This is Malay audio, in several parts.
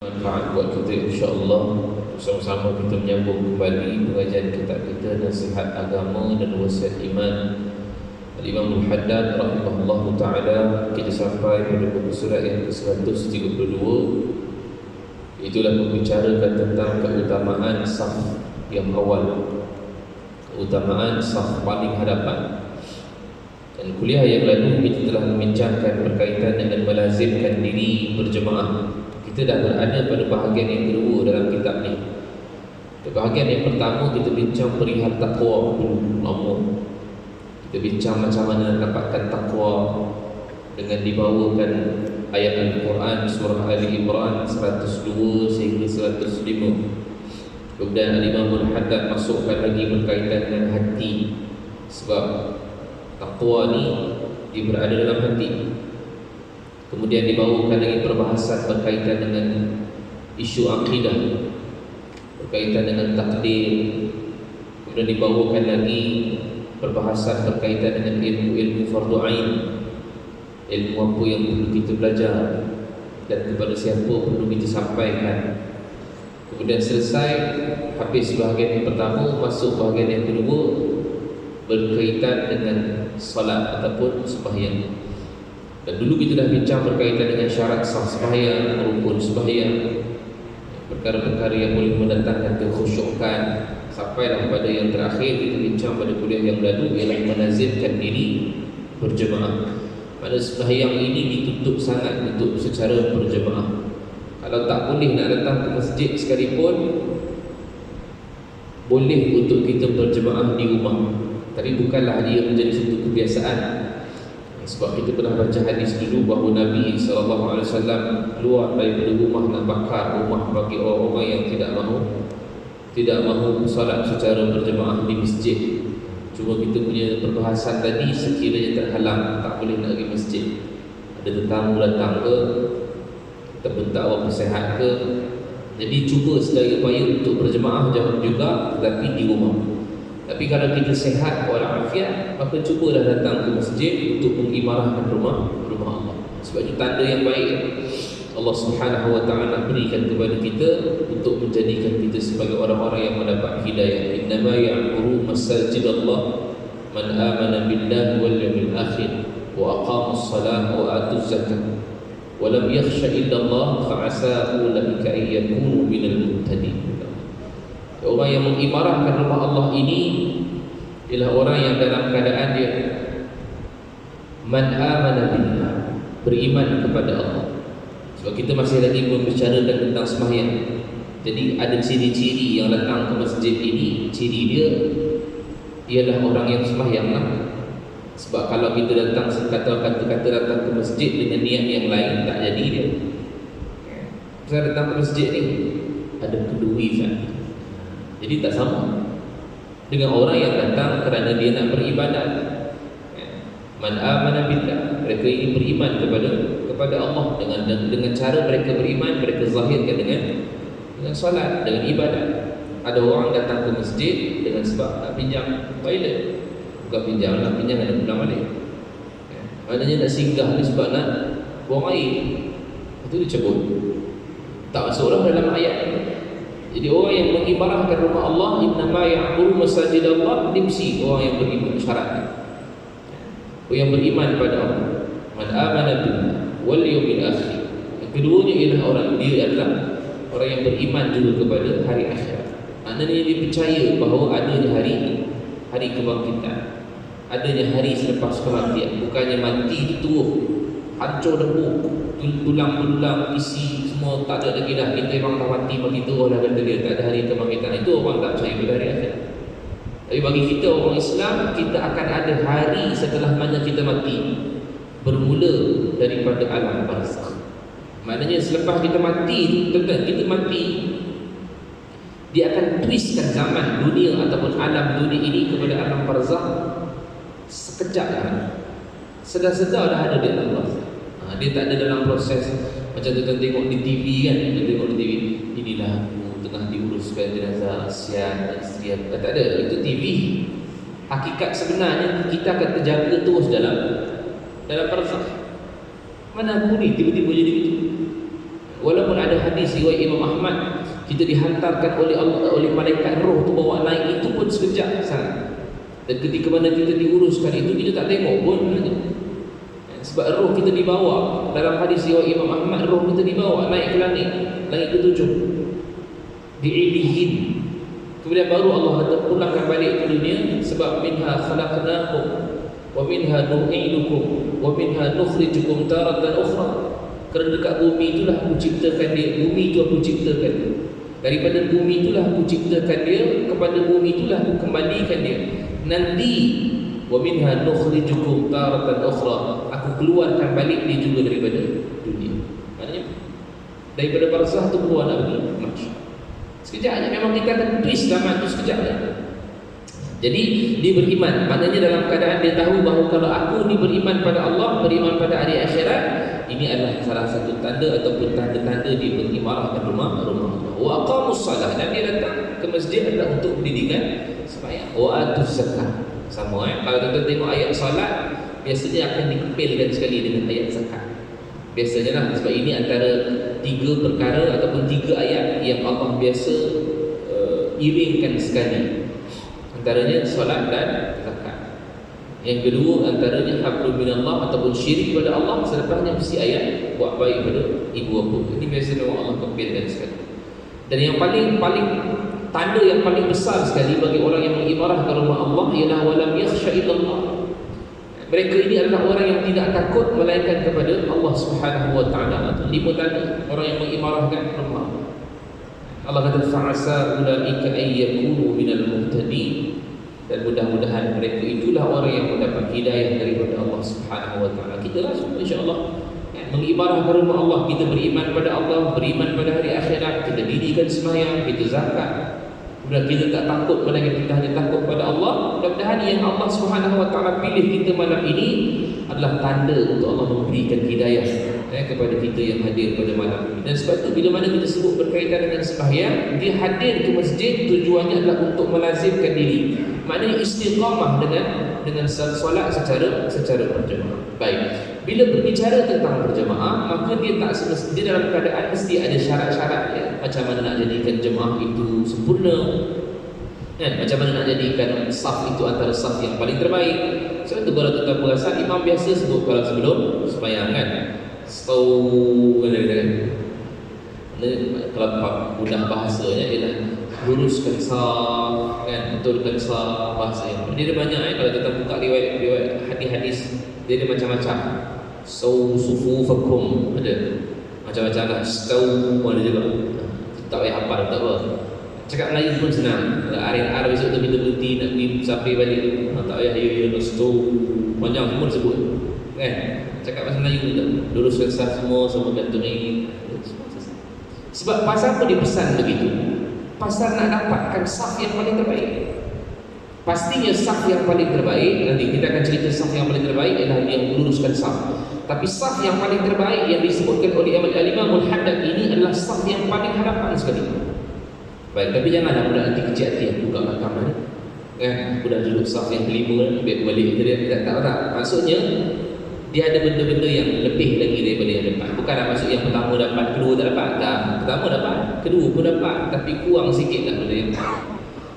manfaat buat kita insya-Allah. Sama-sama kita menyambung kembali pengajian kitab kita Nasihat Agama dan Wasiat Iman Al-Imam Al-Haddad rahimahullah ta'ala. Kita sampai pada buku surat yang ke-132. Itulah membicarakan tentang keutamaan saf yang awal, keutamaan saf paling hadapan. Dan kuliah yang lalu kita telah membincangkan berkaitan dengan melazimkan diri berjemaah. Kita dah berada pada bahagian yang kedua dalam kitab ni. Bahagian yang pertama kita bincang perihal takwa dulu lama. Kita bincang macam mana dapatkan takwa dengan dibawakan ayat Al-Quran surah Ali Imran 102 sehingga 105. Kemudian Imam Al-Haddad masukkan lagi berkaitan dengan hati, sebab takwa ni dia berada dalam hati. Kemudian dibawakan lagi perbahasan berkaitan dengan isu akidah, berkaitan dengan takdir. Kemudian dibawakan lagi perbahasan berkaitan dengan ilmu fardu ain, ilmu apa yang perlu kita belajar dan kepada siapa perlu kita sampaikan. Kemudian selesai, habis bahagian yang pertama, masuk bahagian yang kedua berkaitan dengan salat ataupun sembahyang. Dan dulu kita dah bincang berkaitan dengan syarat sah sembahyang, rukun sembahyang, perkara-perkara yang boleh mendatangkan kekhusyukan. Sampailah pada yang terakhir kita bincang pada kuliah yang lalu, ialah melazimkan diri berjemaah. Pada sembahyang ini ditutup sangat untuk secara berjemaah. Kalau tak boleh nak datang ke masjid sekalipun, boleh untuk kita berjemaah di rumah. Tapi bukanlah dia menjadi satu kebiasaan. Sebab kita pernah baca hadis dulu bahawa Nabi SAW keluar daripada rumah nak bakar rumah bagi orang-orang yang tidak mahu salat secara berjemaah di masjid. Cuma kita punya perbahasan tadi, sekiranya terhalang, tak boleh nak pergi masjid, ada tetamu datang ke, ataupun tak orang bersihat ke, jadi cuba sedaya upaya untuk berjemaah jauh juga, tetapi di rumah. Tapi kalau kita sihat walafiat, maka cubalah datang ke masjid untuk mengimarahkan rumah Allah. Sebab itu tanda yang baik Allah Subhanahu wa ta'ala berikan kepada kita untuk menjadikan kita sebagai orang-orang yang mendapat hidayah. Innama ya'muru masajidallah man amana billahi wal yawmil akhir wa aqamus salah wa atuz zakat wa lam yakhsha illa Allah fa 'asa ulaika an yakunu minal muhtadin. Orang yang mengimarahkan rumah Allah ini ialah orang yang dalam keadaan dia man amana billah, beriman kepada Allah. Sebab kita masih lagi membicarakan tentang sembahyang. Jadi ada ciri-ciri yang datang ke masjid ini, ciri dia ialah orang yang sembahyang lah. Sebab kalau kita datang kata-kata datang ke masjid dengan niat yang lain, tak jadi dia. Saya datang ke masjid ni ada kedui kan. Jadi tak sama dengan orang yang datang kerana dia nak beribadat. Man amana billah, mereka ini beriman kepada Allah dengan cara mereka beriman, mereka zahirkan dengan solat, dengan ibadat. Ada orang datang ke masjid dengan sebab nak pinjam toilet, bukan pinjam, nak pinjam nak pulang balik. Maknanya nak singgah ni sebab nak buang air, itu dia cabut. Tak masuk orang dalam ayat ni. Jadi orang yang mengimarahkan rumah Allah, innama ya'muru masajidallah, dia mesti orang yang beriman, syaratnya orang yang beriman pada Allah. Man amana billah wal yawmil akhir. Yang keduanya ialah orang dia adalah orang yang beriman juga kepada hari akhirat. Maknanya dia percaya bahawa adanya hari kebangkitan, adanya hari selepas kematian. Bukannya mati terus hancur debu, tulang belulang, isi semua tak ada lagi dah. Kita memang dah mati, bagi tu orang dah kata dia tak ada hari kebangkitan. Itu orang tak percaya pada hari akhirat. Tapi bagi kita orang Islam, kita akan ada hari setelah mana kita mati, bermula daripada alam barzakh. Maknanya selepas kita mati, kita mati, dia akan twistkan zaman dunia ataupun alam dunia ini kepada alam barzakh sekejap kan. Sedar-sedar dah ada di alam barzakh. Dia tak ada dalam proses macam kita tengok di TV kan. Kita tengok di TV, inilah aku tengah diuruskan jenazah Asian dan isteri aku. Tak ada, itu TV. Hakikat sebenarnya kita akan terjaga terus dalam barzakh. Mana aku ni tiba-tiba jadi begitu. Walaupun ada hadis hadis riwayat Imam Ahmad, kita dihantarkan oleh Allah, oleh malaikat roh tu bawa naik, itu pun sekejap sangat. Dan ketika mana kita diuruskan itu, kita tak tengok pun. Sebab roh kita dibawa. Dalam hadis riwayat Imam Ahmad, roh kita dibawa naik ke langit ketujuh, di'ilihin. Kemudian baru Allah kata pulangkan balik ke dunia. Sebab minha khalaqnakum wa minha nu'idukum wa minha nukhrijukum taratan ukhra. Kerana dekat bumi itulah aku ciptakan dia. Bumi itu aku ciptakan. Daripada bumi itulah aku ciptakan dia. Kepada bumi itulah aku kembalikan dia. Nanti wa minha nukhrijukum taratan ukhra, aku keluarkan balik dia juga daripada dunia. Maknanya daripada barzah tu keluar nak pergi mahsyar. Sekejap aja, memang kita akan twist zaman tu sekejap aja. Jadi dia beriman, maknanya dalam keadaan dia tahu bahawa kalau aku ni beriman pada Allah, beriman pada hari akhirat, ini adalah salah satu tanda ataupun tanda-tanda dia berimarah ke rumah Allah. Wa aqamus salah, dan dia datang ke masjid adalah untuk pendidikan sembahyang. Wa atuz zakat. Sama kalau kita tengok ayat salat, biasanya akan dikepilkan sekali dengan ayat zakat. Biasanya lah, sebab ini antara tiga perkara ataupun tiga ayat yang Allah biasa iringkan sekali. Antaranya solat dan zakat. Yang kedua antaranya hablum minallah ataupun syirik pada Allah. Selepasnya mesti ayat buat baik pada ibu bapa. Ini biasanya Allah kepilkan sekali. Dan yang paling tanda yang paling besar sekali bagi orang yang mengimarah ke rumah Allah ialah walam yakhsha illallah. Mereka ini adalah orang yang tidak takut melainkan kepada Allah Subhanahu wa taala. Lima tanda orang yang mengimarahkan rumah Allah. Allah kata fa'asa ulaika ay yakunu minal muhtadin, dan mudah-mudahan mereka itulah orang yang mendapat hidayah daripada Allah Subhanahu wa taala. Kita lah semua insya-Allah mengimarah ke rumah Allah, kita beriman pada Allah, beriman pada hari akhirat, kita dirikan sembahyang, kita zakat. Kemudian kita tak takut, melainkan kita hanya takut pada Allah. Mudah-mudahan yang Allah Subhanahu wa taala pilih kita malam ini adalah tanda untuk Allah memberikan hidayah kepada kita yang hadir pada malam ini. Dan sebab itu bila mana kita sebut berkaitan dengan sembahyang, dia hadir ke masjid tujuannya adalah untuk melazimkan diri. Maknanya istiqamah dengan solat secara berjemaah. Baik. Bila berbicara tentang berjemaah, maka dia tak semestinya dalam keadaan mesti ada syarat-syarat ya. Macam mana nak jadikan jemaah itu sempurna, macam mana nak jadikan saf itu antara saf yang paling terbaik. Sebab itu kalau tuan-tuan perasan, imam biasa sebut kalau sebelum sembahyang kan, stau kan. Kalau mudah bahasanya ialah luruskan saf kan, betulkan saf bahasa yang. Dia ada banyak kalau kita buka riwayat hadis-hadis, dia ada macam-macam. Sufufakum ada macam-macam lah. Stau pun ada juga. Tak payah hafal, tak apa. Cakap Melayu pun senang. Arif besok tu kita berhenti nak pergi sampai balik. Tak payah ya stau. Banyak semua sebut kan. Cakap bahasa Melayu pun tak. Luruskan saf semua gantung ini. Sebab pasal apa dia pesan begitu? Pasal nak dapatkan saf yang paling terbaik. Pastinya saf yang paling terbaik, nanti kita akan cerita saf yang paling terbaik adalah yang meluruskan saf. Tapi saf yang paling terbaik yang disebutkan oleh Al-Imam Al-Haddad ini adalah saf yang paling harapan sekali. Baik, tapi janganlah budak nanti kecil hati aku kat belakang ni. Aku dah duduk saf yang kelima, biar balik dia tak. Maksudnya dia ada benda-benda yang lebih lagi daripada yang depan. Bukanlah maksud yang pertama dapat, kedua tak dapat. Tak, pertama dapat, kedua pun dapat, tapi kurang sikitlah benda yang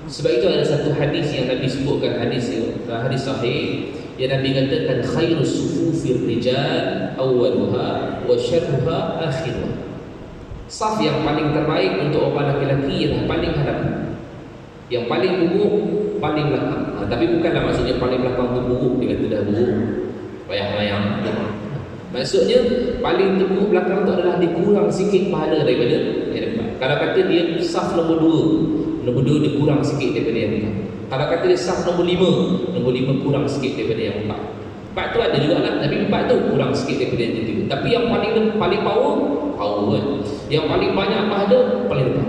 sebab itu ada satu hadis yang Nabi sebutkan, hadis sahih, yang Nabi katakan khairus sufufir rijal awwaluha wa syarruha akhiruha. Saf yang paling terbaik untuk orang lelaki ialah paling hadapan. Yang paling buruk paling belakang. Tapi bukanlah maksudnya paling belakang tu buruk, dia kata dah buruk bayang-bayang. Maksudnya paling terburuk belakang tu adalah dia kurang sikit pahala daripada yang depan. Kalau kata dia saf nombor 2, nombor 2 dia kurang sikit daripada yang 4. Kalau kata dia saf nombor 5, nombor 5 kurang sikit daripada yang 4. 4 tu ada juga lah, tapi 4 tu kurang sikit daripada yang 3. Tapi yang paling power kan. Yang paling banyak pahala paling depan.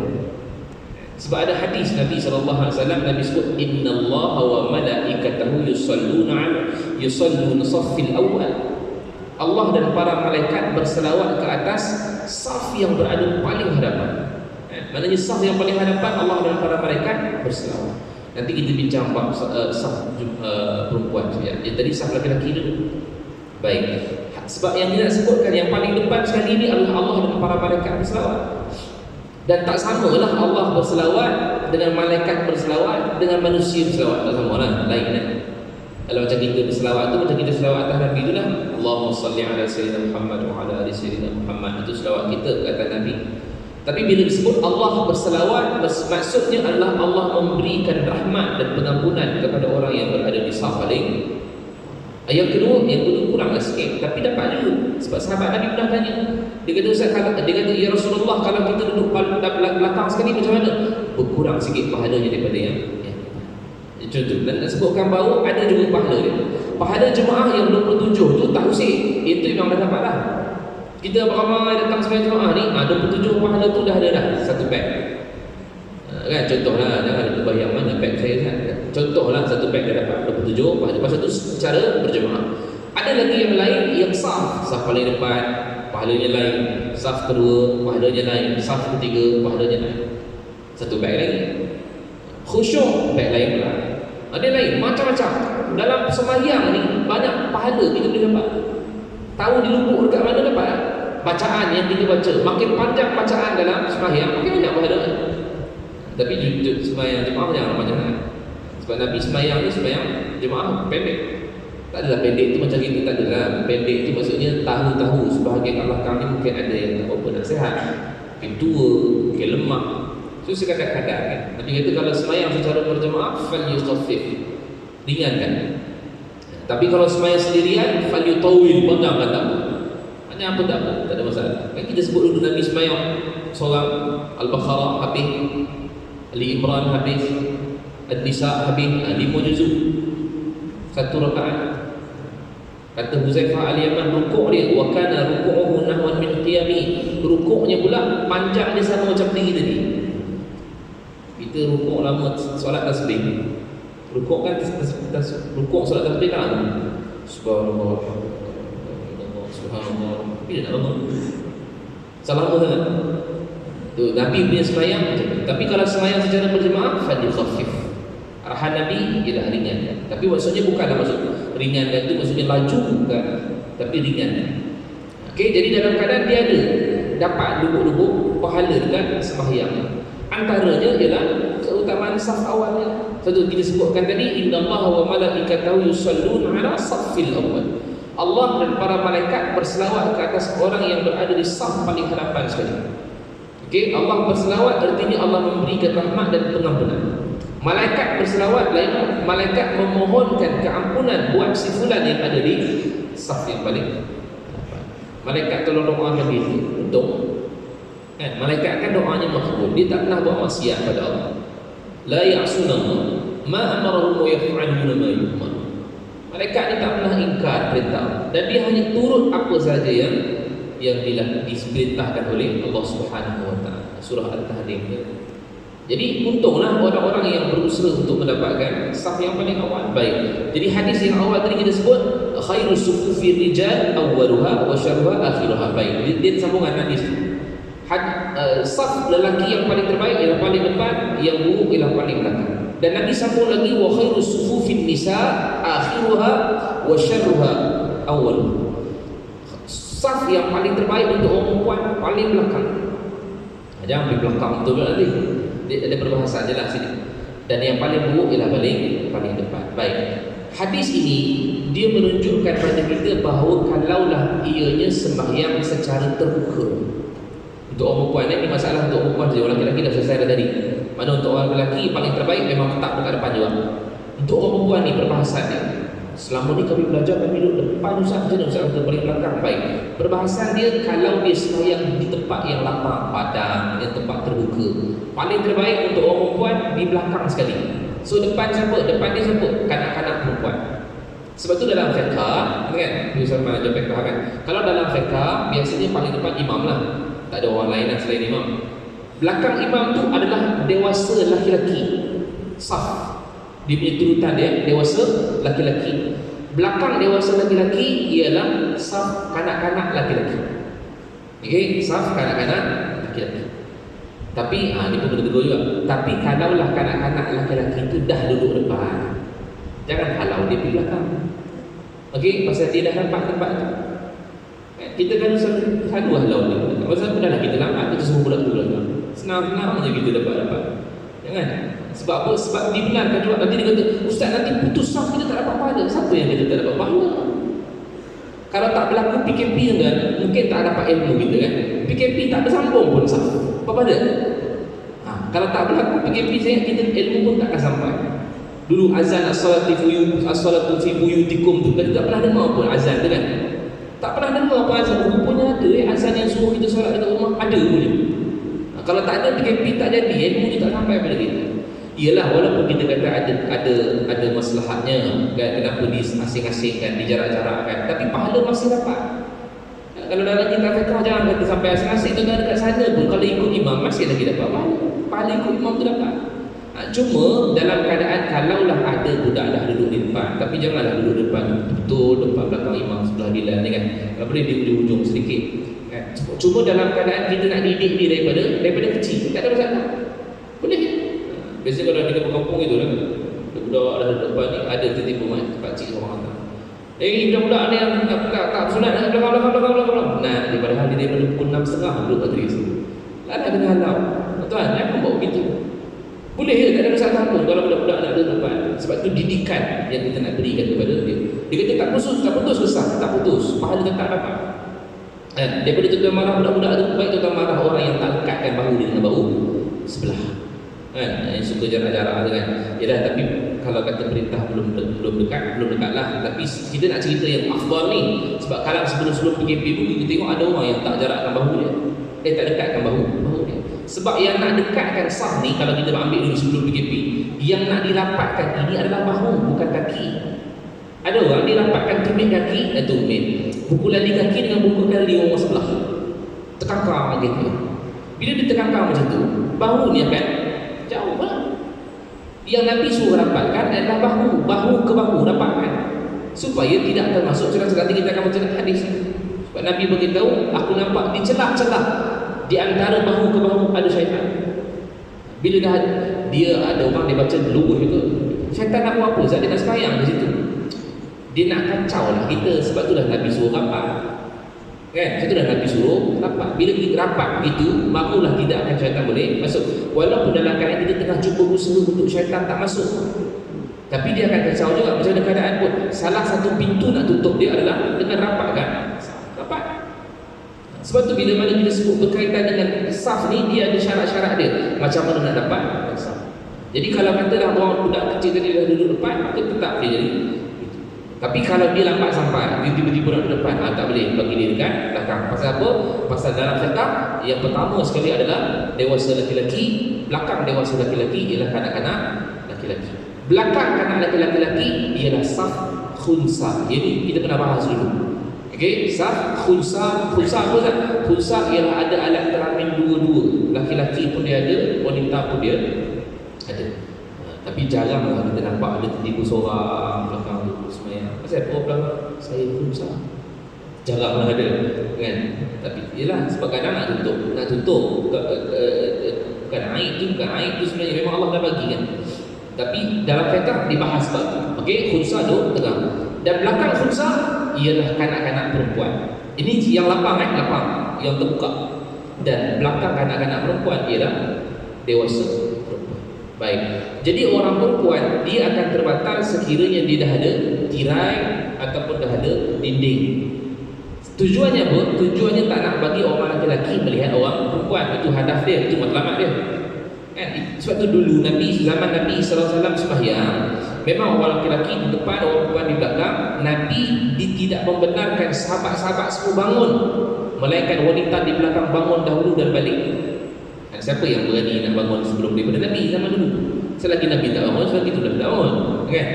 Sebab ada hadis Nabi SAW, Nabi sebut innallaha wa malaikatahu yusalluna saffil awal. Allah dan para malaikat berselawat ke atas saf yang berada paling hadapan. Maknanya saf yang paling hadapan, Allah dan para malaikat berselawat. Nanti kita bincang bab saf perempuan ya. Tadi saf lelaki dulu. Baik. Sebab yang kita sebutkan yang paling depan sekali ini adalah Allah dan para malaikat berselawat. Dan tak samalah Allah berselawat dengan malaikat berselawat dengan manusia berselawat. Tak sama lah, lain kan. Kalau macam kita berselawat tu, macam kita selawat atas Nabi tu lah, Allahumma salli ala Sayyidina Muhammad wa ala ali Sayyidina Muhammad. Itu selawat kita ke atas Nabi. Tapi bila disebut Allah berselawat, maksudnya adalah Allah memberikan rahmat dan pengampunan kepada orang yang berada di saf paling. Yang kedua kuranglah sikit, tapi dapat juga. Sebab sahabat Nabi pernah tanya, dia kata, Ustaz, dia kata, ya Rasulullah, kalau kita duduk belakang sekali macam mana? Berkurang sikit pahalanya daripada yang contoh. Dan sebutkan bahawa ada juga pahala dia. Pahala jemaah yang 27 tu tak usik, itu memang dah dapat lah. Kita ramai datang sembahyang jemaah ni, 27 pahala tu dah ada dah, satu beg. Kan contohlah, jangan ada bayang mana beg saya kan. Contohlah satu beg dah dapat 27 pahala. Pasal tu secara berjemaah. Ada lagi yang lain yang saf paling depan pahalanya lain, saf kedua pahalanya lain, saf ketiga pahalanya lain. Satu beg lagi. Khusyuk beg lain pula. Ada lain macam-macam. Dalam sembahyang ni banyak pahala kita boleh dapat. Tahu di lubuk dekat mana dapat? Bacaan yang kita baca, makin panjang bacaan dalam sembahyang makin banyak pahala. Tapi sembahyang jemaah jangan macam mana. Sebab Nabi sembahyang ni sembahyang jemaah pendek. Tak adalah pendek tu macam kita, tak adalah. Pendek tu maksudnya tahu-tahu sebahagian kat belakang ni mungkin ada yang tak apa nak sihat, mungkin tua, mungkin lemah. So sekadar-kadar kan. Nabi kata kalau sembahyang secara berjemaah falyukhaffif, ringankan. Tapi kalau sembahyang sendirian falyutawil, panjangkan tak apa. Hanya apa tak apa, tak ada masalah. Kan kita sebut dulu Nabi sembahyang solat Al-Baqarah habis, Ali Imran habis, An-Nisa habis, 5 juzuk, satu rakaat. Kata Huzaifah al-Yaman, rukuk dia wa kana ruku'uhu nahwan min qiyami, rukuknya pula panjang dia sama macam tinggi tadi. Kita rukuk lama solat tasbih. Rukuk kan rukuk solat tasbih kan. Subhanallah. Subhanallah. Bila nak lama? Salam sangat. Tu Nabi punya sembahyang. Tapi kalau sembahyang secara berjemaah fadil khafif. Arahan Nabi ialah ringan. Tapi maksudnya bukanlah maksud ringan dan itu maksudnya laju bukan, tapi ringan. Okey, jadi dalam keadaan dia ada dapat duduk-duduk pahala dekat sembahyang. Antaranya ialah keutamaan saf awalnya. Satu kita sebutkan tadi, innallaha wa malaikatahu yusalluna ala saffil awwal. Allah dan para malaikat berselawat ke atas orang yang berada di saf paling hadapan sekali. Okey, Allah berselawat artinya Allah memberikan rahmat dan pengampunan. Malaikat berselawat lain, malaikat memohonkan keampunan buat si fulan yang ada di saf yang paling hadapan. Malaikat tolong doakan dia untuk kan, malaikat kan doanya makbul. Dia tak pernah buat maksiat pada Allah. La ya'sunallah ma amarahum wa yaf'aluna ma yu'mar. Malaikat ni tak pernah ingkar perintah dan dia hanya turut apa saja yang diperintahkan oleh Allah Subhanahu wa taala. Surah Al-Tahrim. Jadi untunglah orang-orang yang berusaha untuk mendapatkan saf yang paling awal. Baik. Jadi hadis yang awal tadi kita sebut khairus sufufi rijal awwaluha wa syarruha akhiruha. Baik. Dia sambungan hadis. Saf lelaki yang paling terbaik ialah paling depan, yang buruk ialah paling belakang. Dan Nabi sambung lagi wa khairus sufufin nisa akhiruha wa syarruha awwaluha. Saf yang paling terbaik untuk orang perempuan paling belakang. Jangan pergi belakang betul nanti. Dia ada perbahasan je lah sini. Dan yang paling buruk ialah paling depan. Baik. Hadis ini dia menunjukkan pada kita bahawa kalaulah ianya sembahyang secara terbuka. Untuk orang perempuan ini masalah untuk orang perempuan saja. Orang lelaki dah selesai dah tadi. Mana untuk orang lelaki paling terbaik memang tetap dekat depan juga. Untuk orang perempuan ni perbahasan dia. Selama ni kami belajar, kami duduk depan Ustaz, macam mana Ustaz kata paling belakang? Baik. Perbahasan dia kalau dia sembahyang di tempat yang lapang, padang, yang tempat terbuka, paling terbaik untuk orang perempuan di belakang sekali. So depan siapa? Depan dia siapa? Kanak-kanak perempuan. Sebab tu dalam fiqh kan, Ustaz mana ajar fiqh kan. Kalau dalam fiqh biasanya paling depan imam lah. Tak ada orang lain lah selain imam. Belakang imam tu adalah dewasa laki-laki. Saf. Dia punya turutan dia dewasa laki-laki. Belakang dewasa laki-laki ialah saf kanak-kanak laki-laki. Okey, saf kanak-kanak laki-laki. Tapi ni pun kena tegur juga. Tapi kalaulah kanak-kanak laki-laki itu dah duduk depan, jangan halau dia pergi belakang. Okey, pasal dia dah nampak tempat tu. Kita kan selalu halau ni. Pasal dah kita lambat, kita semua budak tu belakang. Senang-senang aja kita dapat. Jangan. Sebab apa? Sebab dibenarkan juga. Nanti dia kata, ustaz nanti putus saf kita tak dapat pahala. Siapa yang kata tak dapat pahala? Kalau tak berlaku PKP kan, mungkin tak dapat ilmu kita kan. PKP tak bersambung pun saf. Apa pada? Kalau tak berlaku PKP saya kita ilmu pun tak akan sampai. Dulu azan as-salatu fi buyutikum tu kita tak pernah dengar pun azan tu kan. Tak pernah dengar apa azan. Rupanya ada azan yang suruh kita solat dekat rumah, ada punya. Kalau tak ada PKP tak jadi, ilmu ni tak sampai pada kita. Iyalah walaupun kita kata ada maslahatnya kan, kenapa diasing-asingkan, dijarak-jarakkan, tapi pahala masih dapat. Kalau dalam kitab fiqh jangan kata sampai asing-asing tu dekat sana pun kalau ikut imam masih lagi dapat pahala ikut imam tu dapat. Cuma dalam keadaan kalaulah ada budak dah duduk di depan, tapi janganlah duduk depan betul depan belakang imam sebelah bilal ni kan. Tak boleh di ujung sedikit kan. Cuma dalam keadaan kita nak didik dia daripada kecil, tak ada masalah. Boleh. Biasanya kalau di kampung itu kan, budak dah duduk depan ni ada tiba-tiba pakcik orang kata, budak-budak ni yang tak sunat belakang. Nah, daripada hari dia pada pukul 6.30 duduk majlis. Ada kena halau. Tuan, kenapa bawa begitu? Boleh ke? Tak ada masalah pun kalau budak-budak nak duduk depan. Sebab tu didikan yang kita nak berikan kepada dia. Dia kata tak putus kesah, tak putus. Pahala tetap dapat. Daripada tuan marah budak-budak tu, baik tuan marah orang yang tak lekatkan bahu dia dengan bahu sebelah. Yang suka jarak-jarak tu kan. Yalah, tapi kalau kata perintah belum dekat lah. Tapi kita nak cerita yang afdal ni. Sebab kalau sebelum PKP pun kita tengok ada orang yang tak jarakkan bahu dia. Tak dekatkan bahu dia. Sebab yang nak dekatkan sah ni, kalau kita ambil dulu sebelum PKP, yang nak dirapatkan ini adalah bahu, bukan kaki. Ada orang dirapatkan tumit kaki, buku lali kaki dengan buku lali orang sebelah, terkangkang gitu. Bila dia terkangkang macam tu, bahu ni akan jauh lah. Yang Nabi suruh rapatkan adalah bahu ke bahu rapatkan, supaya tidak termasuk celah-celah. Kita akan baca hadis. Sebab Nabi beritahu, aku nampak di celah-celah di antara bahu ke bahu ada syaitan. Bila dah dia ada orang dia baca luguh itu, syaitan nak buat apa? Sebab dia nak sembahyang di situ. Dia nak kacau lah kita. Sebab tu dah Nabi suruh rapat. Kan? Sebab tu dah Nabi suruh rapat. Bila kita rapat begitu, barulah tidak akan syaitan boleh masuk. Walaupun dalam keadaan kita tengah cuba usaha untuk syaitan tak masuk, tapi dia akan kacau juga. Macam mana keadaan pun, salah satu pintu nak tutup dia adalah dengan rapat kan? Rapat. Sebab tu bila mana kita sebut berkaitan dengan saf ni, dia ada syarat-syarat dia. Macam mana nak dapat saf. Jadi kalau katalah orang budak kecil tadi dah duduk depan, maka tetap dia jadi. Tapi kalau dia lambat sampai, dia tiba-tiba nak duduk depan, tak boleh, bagi dia dekat belakang. Pasal apa? Pasal dalam fiqh yang pertama sekali adalah dewasa laki-laki, belakang dewasa laki-laki ialah kanak-kanak laki-laki. Belakang kanak laki-laki ialah saf khunsa. Jadi kita kena bahas dulu. Okey, saf khunsa apa Ustaz? Khunsa ialah ada alat kelamin dua-dua. Laki-laki pun dia ada, wanita pun dia ada. Tapi jaranglah kita nampak ada tiba seorang belakang tu semayang. Pasal apa belakang? Saya khunsa. Jaranglah ada kan. Tapi ialah sebab kadang nak tutup. Bukan aib tu sebenarnya memang Allah dah bagi kan. Tapi dalam fiqh dibahas sebab tu. Okey, khunsa tu tengah. Dan belakang khunsa ialah kanak-kanak perempuan. Ini yang lapang yang terbuka. Dan belakang kanak-kanak perempuan ialah dewasa perempuan. Baik. Jadi orang perempuan dia akan terbatal sekiranya dia dah ada tirai ataupun dah ada dinding. Tujuannya apa? Tujuannya tak nak bagi orang lelaki melihat orang perempuan. Itu hadaf dia, itu matlamat dia. Kan? Sebab tu dulu zaman Nabi SAW sembahyang, memang orang lelaki di depan, orang perempuan di belakang. Nabi tidak membenarkan sahabat-sahabat semua bangun, melainkan wanita di belakang bangun dahulu dan balik. Siapa yang berani nak bangun sebelum daripada Nabi zaman dulu? Selagi Nabi tak bangun, selagi itu dah bangun kan?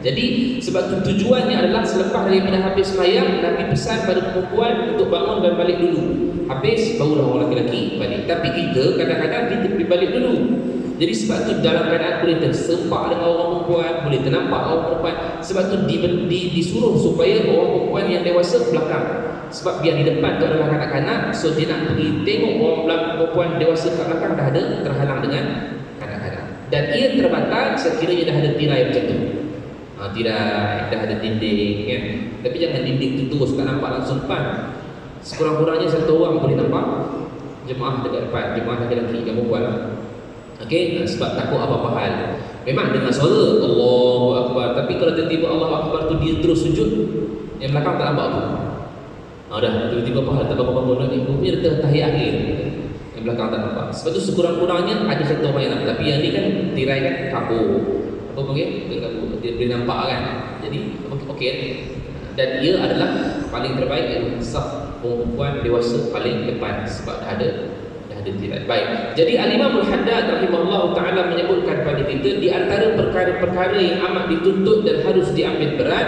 Jadi sebab tu tujuannya adalah selepas daripada habis sembahyang, Nabi pesan pada perempuan untuk bangun dan balik dulu. Habis barulah orang lelaki balik. Tapi kita kadang-kadang kita pergi balik dulu. Jadi sebab tu dalam keadaan boleh tersempak dengan orang perempuan, boleh ternampak orang perempuan. Sebab tu disuruh supaya orang perempuan yang dewasa belakang. Sebab biar di depan tu adalah kanak-kanak, so dia nak pergi tengok orang perempuan dewasa kat belakang dah ada terhalang dengan kanak-kanak. Dan ia terbatal sekiranya dah ada tirai macam tu. Tirai, dah ada dinding kan. Tapi jangan dinding tu terus tak nampak langsung depan. Sekurang-kurangnya satu orang boleh nampak jemaah dekat depan, jemaah lelaki yang perempuan lah. Okey, sebab takut apa-apa hal. Memang dengan suara Allahu Akbar, tapi kalau tiba-tiba Allahu Akbar tu dia terus sujud, yang belakang tak nampak apa. Dah tiba-tiba apa hal, tak apa-apa pun ni. Rupanya dia tahiyat akhir. Yang belakang tak nampak. Sebab tu sekurang-kurangnya ada satu orang yang nampak. Tapi yang ni kan tirai kan kabur. Apa panggil? Dia boleh nampak kan. Jadi okey. Dan ia adalah paling terbaik ialah saf perempuan dewasa paling depan sebab dah ada tirai. Baik. Jadi Al-Imam Al-Haddad rahimahullah taala menyebutkan kepada kita di antara perkara-perkara yang amat dituntut dan harus diambil berat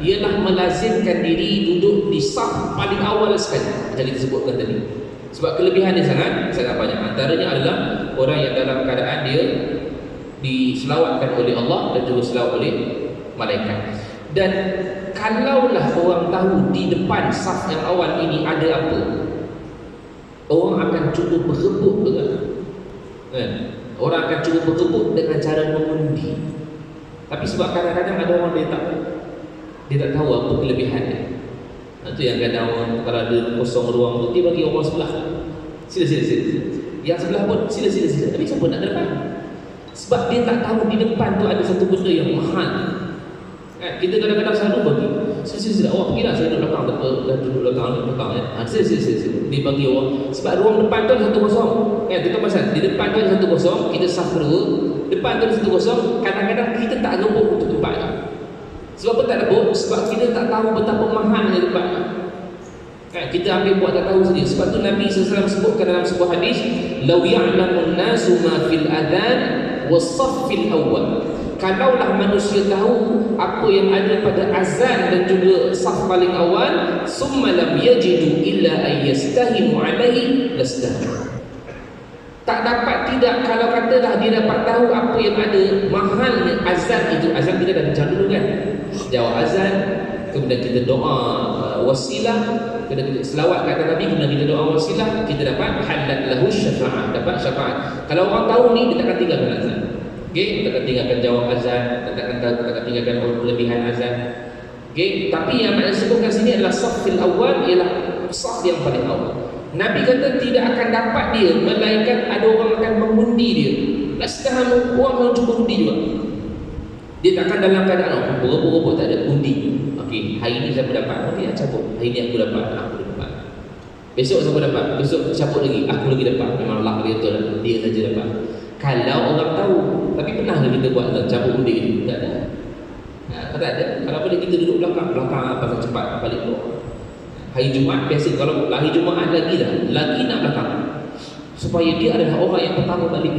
ialah melazimkan diri duduk di saf paling awal sekali. Macam kita sebutkan tadi. Sebab kelebihan dia sangat banyak. Antaranya adalah orang yang dalam keadaan dia diselawatkan oleh Allah dan juga selawat oleh malaikat. Dan kalaulah orang tahu di depan saf yang awal ini ada apa, orang akan cuba berebut dengan orang akan cuba berebut dengan cara mengundi. Tapi sebab kadang-kadang ada orang dia tak tahu apa kelebihan dia. Itu yang kadang orang kalau ada kosong ruang tu dia bagi orang sebelah. Sila. Yang sebelah pun sila. Tapi siapa nak ke depan? Sebab dia tak tahu di depan tu ada satu benda yang mahal. Kita kadang-kadang selalu bagi sila. Awak pergilah, saya duduk belakang. Dah duduk belakang sila. Dia bagi orang. Sebab ruang depan tu ada satu kosong. Kita pasal di depan tu ada satu kosong, kita saf kedua. Depan tu ada satu kosong. Kadang-kadang kita tak rebut untuk tempat tu. Sebab apa tak rebut? Sebab kita tak tahu betapa mahalnya tempat tu. Kita ambil buat tak tahu saja. Sebab tu Nabi SAW sebutkan dalam sebuah hadis, "Law ya'lamun nasu ma fil adhan was-saffil awwal." Kalaulah manusia tahu apa yang ada pada azan dan juga saf paling awal, summa lam yajidu illa ay yastahimu alaihi lastahimu. Tak dapat tidak kalau katalah dia dapat tahu apa yang ada mahalnya azan itu. Azan kita dah bincang dulu kan. Jawab azan, kemudian kita doa wasilah, kemudian kita selawat kata Nabi, kemudian kita doa wasilah, kita dapat halat lahu syafa'ah, dapat syafaat. Kalau orang tahu ni, dia takkan tinggalkan azan. Okey, tak akan tinggalkan jawab azan, tak akan tinggalkan kelebihan azan. Okey, tapi yang nak disebutkan sini adalah safil awal, ialah saf yang paling awal. Nabi kata tidak akan dapat dia melainkan ada orang akan mengundi dia. Lastahamu, orang akan cuba undi juga. Dia takkan dalam keadaan berebut tak ada undi. Okey, hari ni siapa dapat? Okey, cabut. Hari ni aku dapat. Besok siapa dapat? Besok cabut lagi. Aku lagi dapat. Memang luck dia betul lah. Dia saja dapat. Kalau orang tahu, tapi pernah kita buat cabut undi ni? Tak ada. Tak ada. Kalau boleh kita duduk belakang pasal cepat balik keluar. Hari Jumaat biasa, kalau hari Jumaat lagi nak belakang supaya dia adalah orang yang pertama balik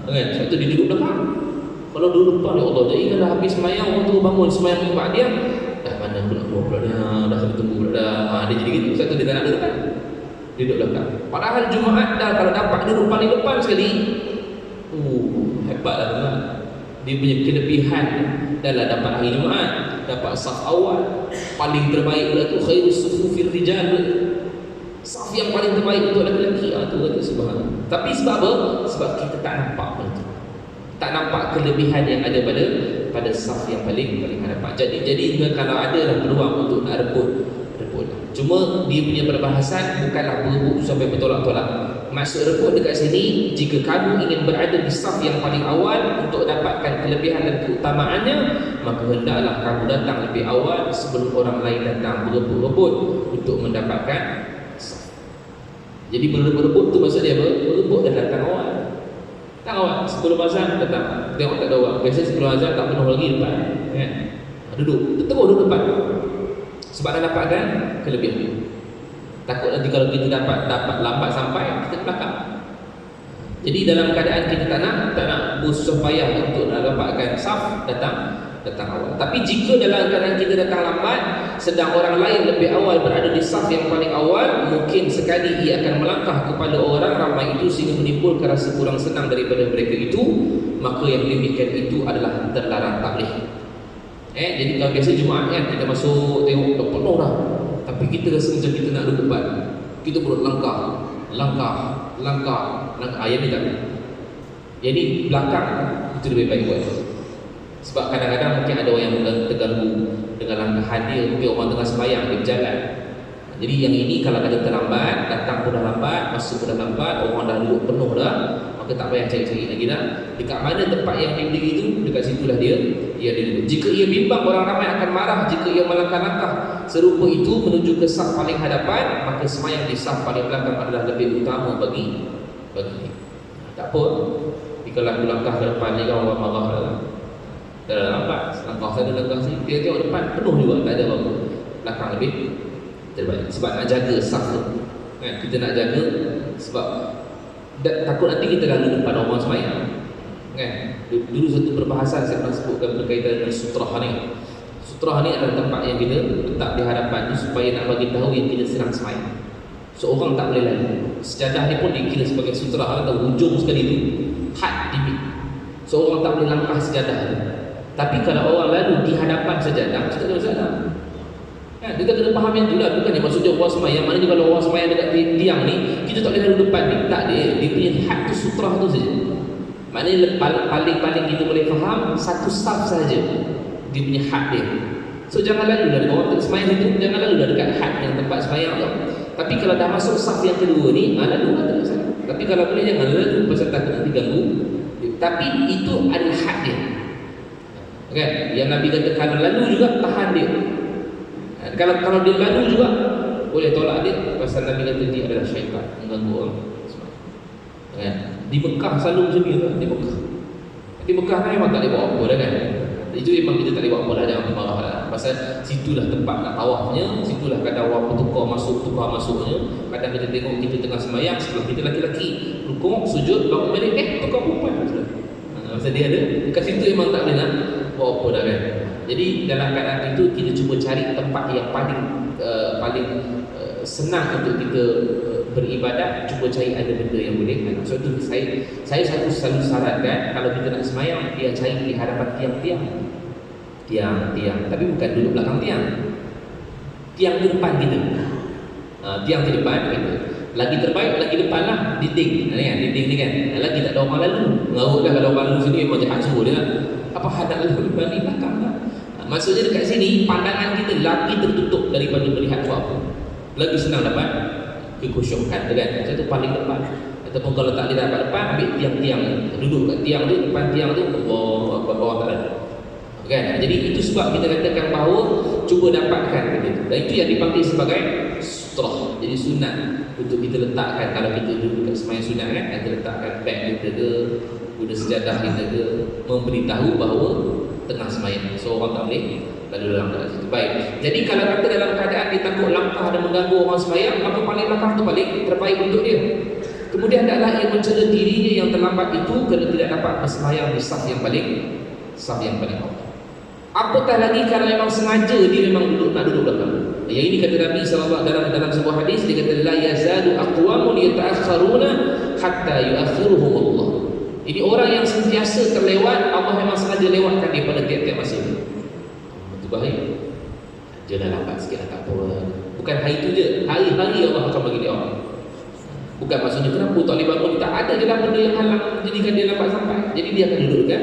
kan. Sebab tu dia duduk belakang. Kalau duduk depan, ya Allah, jadi kan dah habis semayang, orang tu bangun semayang empat dia, dah mana aku nak keluar pula dia, dah kena tunggu pula dah. Dia jadi gitu. Sebab tu dia tak nak duduk kan, duduk belakang. Padahal Jumaat dah kalau dapat duduk paling depan sekali, hebatlah tuan. Dia punya kelebihan dalam dapat hari Jumaat, dapat saf awal paling terbaik pula tu, khairus sufufir rijal, saf yang paling terbaik untuk lelaki. Tu kata subhanallah. Tapi sebab apa? Sebab kita tak nampak benda tu, tak nampak kelebihan yang ada pada saf yang paling hadapan. Jadi kalau ada lah peluang untuk nak rebut. Cuma dia punya perbahasan bukanlah berebut sampai bertolak-tolak. Maksud rebut dekat sini, jika kamu ingin berada di saf yang paling awal untuk dapatkan kelebihan dan keutamaannya, maka hendaklah kamu datang lebih awal sebelum orang lain datang berebut-rebut untuk mendapatkan saf. Jadi berebut tu maksud dia apa? Berebut dan datang awal. Tak awal, sebelum azan datang. Tengok tak ada orang. Biasa sebelum azan tak penuh lagi depan kan? Duduk depan. Sebab nak dapatkan kelebihan. Takut nanti kalau kita dapat lambat sampai, kita belakang. Jadi dalam keadaan kita tak nak bersusah payah untuk nak dapatkan saf, datang awal. Tapi jika dalam keadaan kita datang lambat, sedang orang lain lebih awal berada di saf yang paling awal, mungkin sekali ia akan melangkah kepada orang ramai itu sehingga menimbulkan rasa kurang senang daripada mereka itu, maka yang demikian itu adalah terlarang, tak boleh. Jadi kalau biasa Jumaat kan, kita masuk tengok dah penuh dah, tapi kita rasa macam kita nak duduk depan, kita perlu langkah. Ayat ni tak boleh. Jadi belakang itu lebih baik buat. Sebab kadang-kadang mungkin ada orang yang terganggu dengan langkahan dia. Mungkin orang tengah sembahyang, dia berjalan. Jadi yang ini kalau ada terlambat, datang pun dah lambat, masuk pun dah lambat, orang dah duduk penuh dah, maka tak payah cari-cari lagi dah. Dekat mana tempat yang dia berdiri itu, dekat situlah dia duduk. Jika ia bimbang, orang ramai akan marah. Jika ia melangkah-langkah serupa itu menuju ke saf paling hadapan, maka sembahyang di saf paling belakang adalah lebih utama bagi dia. Tak apa. Jika laku langkah ke depan ni kan orang marah dah. Dah lambat, langkah sana, langkah sini. Dia tengok depan penuh juga, tak ada apa-apa. Belakang lebih terbaik. Sebab nak jaga saf tu kan? Kita nak jaga sebab takut nanti kita lalu depan orang sembahyang kan? Dulu satu perbahasan saya pernah sebutkan berkaitan dengan sutrah ni. Sutrah ni adalah tempat yang kita letak di hadapan tu supaya nak bagi tahu yang kita sedang sembahyang. Seorang tak boleh lalu. Sejadah ni pun dikira sebagai sutrah atau hujung sekali tu, had limit. Seorang tak boleh langkah sejadah tu. Tapi kalau orang lalu di hadapan sejadah, kita tak masalah. Kan? Kita kena faham yang tu lah. Bukan yang maksudnya orang sembahyang. Maknanya kalau orang sembahyang dekat tiang ni, kita tak boleh lalu depan ni. Tak, dia punya had tu sutrah tu saja. Maknanya paling kita boleh faham satu saf saja dia punya had dia. So jangan lalu lah orang tak sembahyang itu, jangan lalu lah dekat had yang tempat sembahyang tu. Tapi kalau dah masuk saf yang kedua ni, lalu lah tak masalah. Tapi kalau boleh jangan lalu pasal takut nanti ganggu. Tapi itu adalah had dia. Kan? Yang Nabi kata kalau lalu juga tahan dia. Kalau dia lalu juga boleh tolak dia pasal Nabi kata dia adalah syaitan mengganggu orang. Kan? Di Mekah selalu macam ni lah. Di Mekah kan memang tak boleh buat apa dah kan. Itu memang kita tak boleh buat apa lah, jangan marah lah. Pasal situlah tempat nak tawafnya, situlah kadang orang tukar masuknya. Kadang kita tengok kita tengah sembahyang, sebelah kita laki-laki rukuk, sujud, bangun balik, tukar perempuan sudah. Pasal dia ada dekat situ memang tak boleh nak buat apa dah kan. Jadi dalam keadaan itu kita cuba cari tempat yang paling senang untuk kita beribadat, cuba cari ada benda yang boleh. So itu saya selalu sarankan kalau kita nak sembahyang, dia cari di hadapan tiang, tapi bukan duduk belakang tiang di depan kita. Tiang di depan kita. Lagi terbaik lagi depan lah, dinding ni kan. Lagi tak ada orang lalu. Ngarutlah kalau orang lalu sini memang jahat suruh dia. Apa hadap lalu depan ni belakang lah. Maksudnya dekat sini pandangan kita lagi tertutup daripada melihat apa. Lagi senang dapat kekhusyukan kan. Satu paling depan. Ataupun kalau tak boleh dapat depan, ambil tiang-tiang, duduk kat tiang tu, depan tiang tu, bawah tak ada. Kan? Jadi itu sebab kita katakan bahawa cuba dapatkan benda tu. Dan itu yang dipanggil sebagai sutrah. Jadi sunat untuk kita letakkan kalau kita duduk kat sembahyang sunat kan, kita letakkan beg kita ke, guna sejadah kita ke, memberitahu bahawa tengah sembahyang. So orang tak boleh lalu dalam keadaan situ. Baik. Jadi kalau kata dalam keadaan dia takut langkah dan mengganggu orang sembahyang, maka paling langkah tu paling terbaik untuk dia. Kemudian hendaklah ia mencela dirinya yang terlambat itu kerana tidak dapat bersembahyang di saf yang paling awal. Apatah lagi kalau memang sengaja dia memang nak duduk belakang. Yang ini kata Nabi SAW dalam sebuah hadis, dia kata la yazadu aqwamun yata'akhkharuna hatta yu'akhiruhum Allah. Ini orang yang sentiasa terlewat, Allah memang sengaja lewatkan dia pada tiap-tiap masa. Itu bahaya. Jangan lambat sikit lah, tak apa. Bukan hari itu je, hari-hari Allah akan bagi dia orang. Bukan maksudnya kenapa tak boleh bangun, tak ada je lah benda yang halang jadikan dia lambat sampai. Jadi dia akan duduk kan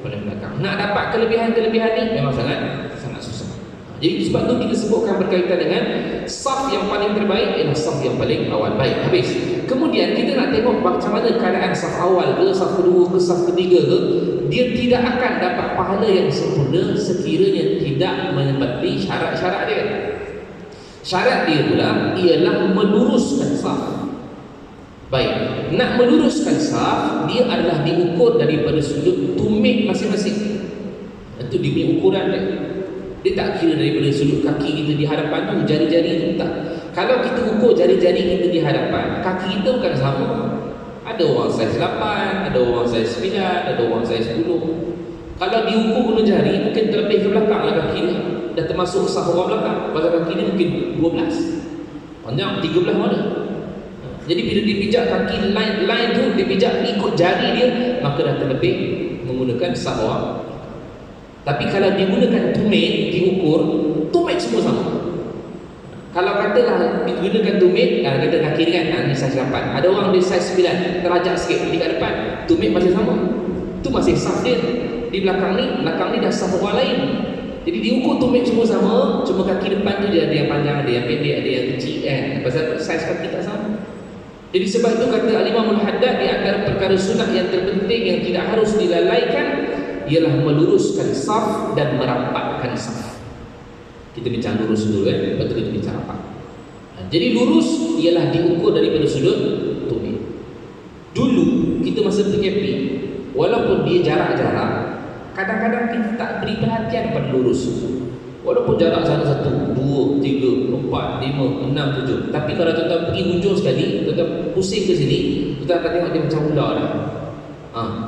pada belakang. Nak dapat kelebihan-kelebihan ni memang sangat susah. Jadi sebab tu kita sebutkan berkaitan dengan saf yang paling terbaik ialah saf yang paling awal. Baik, habis. Kemudian kita nak tengok macam mana keadaan saf awal ke, saf kedua ke, saf ketiga ke. Dia tidak akan dapat pahala yang sempurna sekiranya tidak menepati syarat-syarat dia. Syarat dia pula ialah meluruskan saf. Baik, nak meluruskan saf, dia adalah diukur daripada sudut tumit masing-masing. Itu dia punya ukuran dia. Dia tak kira daripada sudut kaki kita di hadapan tu, jari-jari tu tak. Kalau kita ukur jari-jari kita di hadapan, kaki kita bukan sama. Ada orang saiz 8, ada orang saiz 9, ada orang saiz 10. Kalau diukur guna jari, mungkin terlebih ke belakang lah kaki dia. Dah termasuk saf orang belakang. Pasal kaki dia mungkin 12. Panjang 13 mana. Jadi bila dia pijak kaki line tu, dia pijak ikut jari dia, maka dah terlebih menggunakan saf orang. Tapi kalau digunakan tumit, diukur, tumit semua sama. Kalau katalah digunakan tumit, kata kaki dia kan, ni saiz 8. Ada orang dia saiz 9, terajak sikit di kat depan, tumit masih sama. Tu masih saf dia. Di belakang ni dah saf orang lain. Jadi diukur tumit semua sama, cuma kaki depan tu dia ada yang panjang, ada yang pendek, ada yang kecil kan. Pasal saiz kaki tak sama. Jadi sebab itu kata Al-Imam Al-Haddad, di antara perkara sunat yang terpenting yang tidak harus dilalaikan ialah meluruskan saf dan merapatkan saf. Kita bincang lurus dulu kan, lepas tu kita bincang rapat. Jadi lurus ialah diukur daripada sudut tumit. Dulu kita masa PKP, walaupun dia jarak-jarak, kadang-kadang kita tak beri perhatian pada lurus. Walaupun jarak sana 1, 2, 3, 4, 5, 6, 7. Tapi kalau tuan-tuan pergi hujung sekali, tuan-tuan pusing ke sini, tuan-tuan akan tengok dia macam ular dah.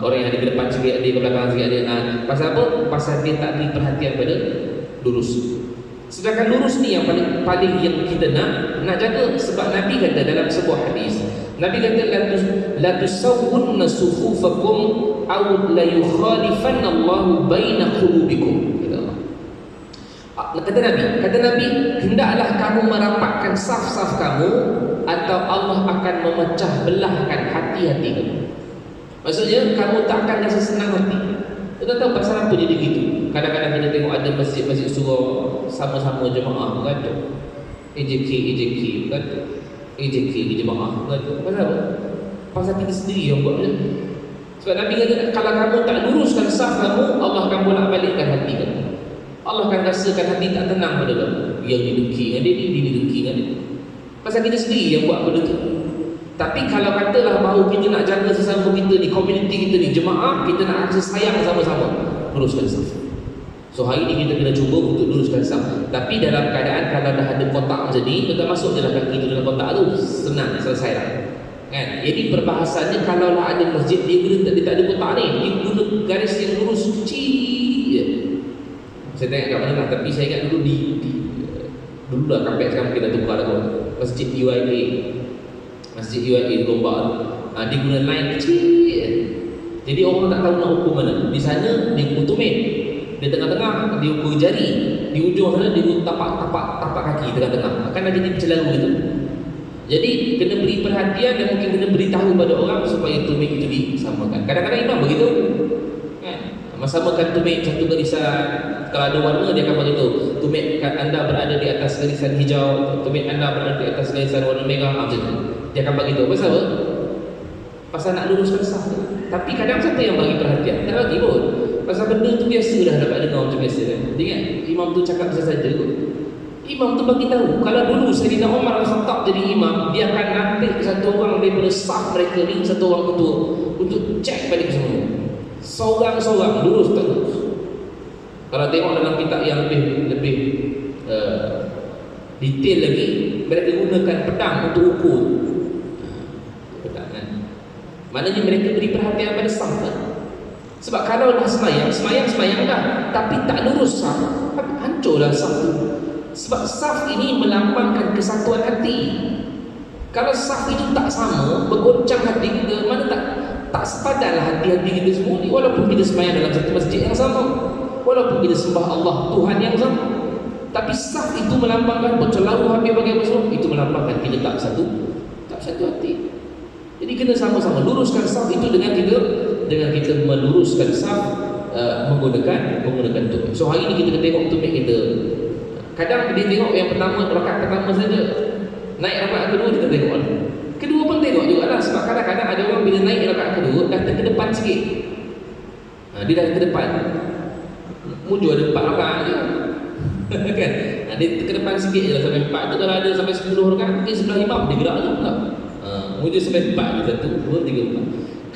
Orang yang ada ke depan sikit, ada ke belakang sikit, ada. Pasal apa? Pasal dia tak beri perhatian pada lurus. Sedangkan lurus ni yang paling yang kita nak jaga. Sebab Nabi kata dalam sebuah hadis, Nabi kata la tusawwunna sufufakum aw la yukhalifanna Allahu baina qulubikum. Kata Nabi, hendaklah kamu merapatkan saf-saf kamu atau Allah akan memecah belahkan hati-hati kamu. Maksudnya kamu tak akan rasa senang hati. Kita tahu pasal apa jadi gitu. Kadang-kadang kita tengok ada masjid-masjid surau sama-sama jemaah bergaduh. AJK bergaduh. AJK jemaah bergaduh. Pasal apa? Pasal kita sendiri yang buat macam tu. Sebab Nabi kata kalau kamu tak luruskan saf kamu, Allah akan bolak-balikkan hati kamu. Allah akan rasakan hati tak tenang pada kamu. Yang ni dengki dengan dia, dia dengki dengan dia. Pasal kita sendiri yang buat benda tu. Tapi kalau katalah bahawa kita nak jaga sesama kita di komuniti kita ni, jemaah, kita nak rasa sayang sama-sama, luruskan saf. So hari ni kita kena cuba untuk luruskan saf. Tapi dalam keadaan kalau dah ada kotak macam ni, kita masuk je lah kaki tu dalam kotak tu, senang, selesai lah kan. Jadi perbahasannya kalau lah ada masjid dia tak ada kotak ni, dia guna garis yang lurus kecil je. Saya tengok kat mana lah, tapi saya ingat dulu dulu lah sampai sekarang kita tukar dah kot. Masjid UIA di Gombak, dia guna line kecil. Jadi orang tak tahu nak ukur mana. Di sana dia ukur tumit, di tengah-tengah dia ukur jari, di ujung sana dia ukur tapak kaki tengah-tengah. Akan ada jadi bercelaru gitu. Jadi kena beri perhatian dan mungkin kena beritahu pada orang supaya tumit itu disamakan. Kadang-kadang imam begitu kan, samakan tumit satu garisan. Kalau ada warna dia akan beritahu, tumit anda berada di atas garisan hijau, tumit anda berada di atas garisan warna merah, macam tu. Dia akan bagi tahu. Pasal apa? Pasal nak luruskan saf. Tapi kadang siapa yang bagi perhatian? Tak bagi pun. Pasal benda tu biasa dah dapat dengar macam biasa kan. Ingat imam tu cakap biasa saja kot. Imam tu bagi tahu. Kalau dulu Sayyidina Umar Al-Khattab jadi imam, dia akan nampak satu orang daripada saf mereka ni, satu orang ketua, untuk cek balik semua. Seorang-seorang lurus tak lurus. Kalau tengok dalam kitab yang lebih detail lagi, mereka gunakan pedang untuk ukur. Pedang kan. Maknanya mereka beri perhatian pada saf kan? Sebab kalau dah semayang dah, tapi tak lurus saf, hancurlah saf tu. Sebab saf ini melambangkan kesatuan hati. Kalau saf itu tak sama, bergoncang hati kita, mana tak sepadanlah hati-hati kita semua ni. Walaupun kita semayang dalam satu masjid yang sama, walaupun kita sembah Allah Tuhan yang sama, tapi saf itu melambangkan bercelaru habis bagi Rasul, itu melambangkan kita tak satu hati. Jadi kena sama-sama luruskan saf itu dengan kita meluruskan saf menggunakan tumit. So hari ni kita tengok tumit kita. Kadang dia tengok yang pertama, rakaat pertama saja. Naik rakaat kedua kita tengok. Kedua pun tengok jugalah, sebab kadang-kadang ada orang bila naik rakaat kedua dah ke depan sikit. Dia dah ke depan. Mujur ada 4 rakaat je. Kan? Dia ke depan sikit je lah sampai 4 tu. Kalau ada sampai 10 rakaat, dia sebelah imam dia gerak je tak. Mujur sampai 4 je, 1, 2,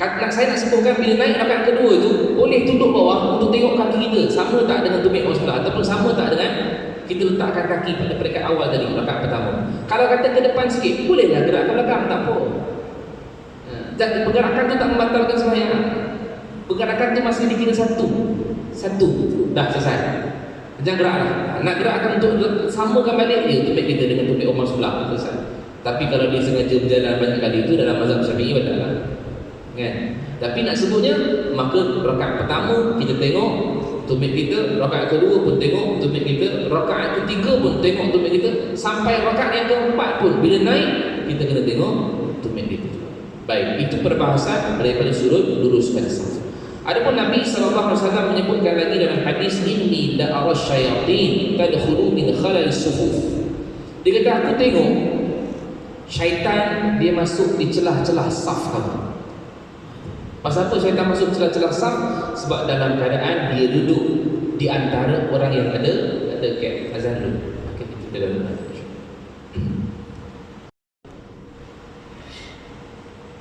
3, 4. Saya nak sebutkan bila naik rakaat kedua tu, boleh tunduk bawah untuk tengok kaki kita sama tak dengan tumit orang sebelah, ataupun sama tak dengan kita letakkan kaki pada peringkat awal tadi, rakaat pertama. Kalau kata ke depan sikit, bolehlah gerak ke belakang, tak apa. Pergerakan tu tak membatalkan sembahyang. Pergerakan tu masih dikira satu, dah selesai. Jangan gerak lah. Nak gerakkan untuk samakan balik dia tumit kita dengan tumit orang sebelah, selesai. Tapi kalau dia sengaja berjalan banyak kali, itu dalam mazhab Syafi'i batal lah kan. Tapi nak sebutnya, maka rakaat pertama kita tengok tumit kita, rakaat kedua pun tengok tumit kita, rakaat ketiga pun tengok tumit kita, sampai rakaat yang keempat pun bila naik kita kena tengok tumit kita. Baik, itu perbahasan daripada sudut luruskan saf. Adapun Nabi SAW menyebutkan lagi dalam hadis, inni la ara syayatin tadkhulu min khalal sufuf. Dia kata, aku tengok syaitan dia masuk di celah-celah saf kamu. Pasal apa syaitan masuk celah-celah saf? Sebab dalam keadaan dia duduk di antara orang yang ada gap azan dulu. Maka kita dalam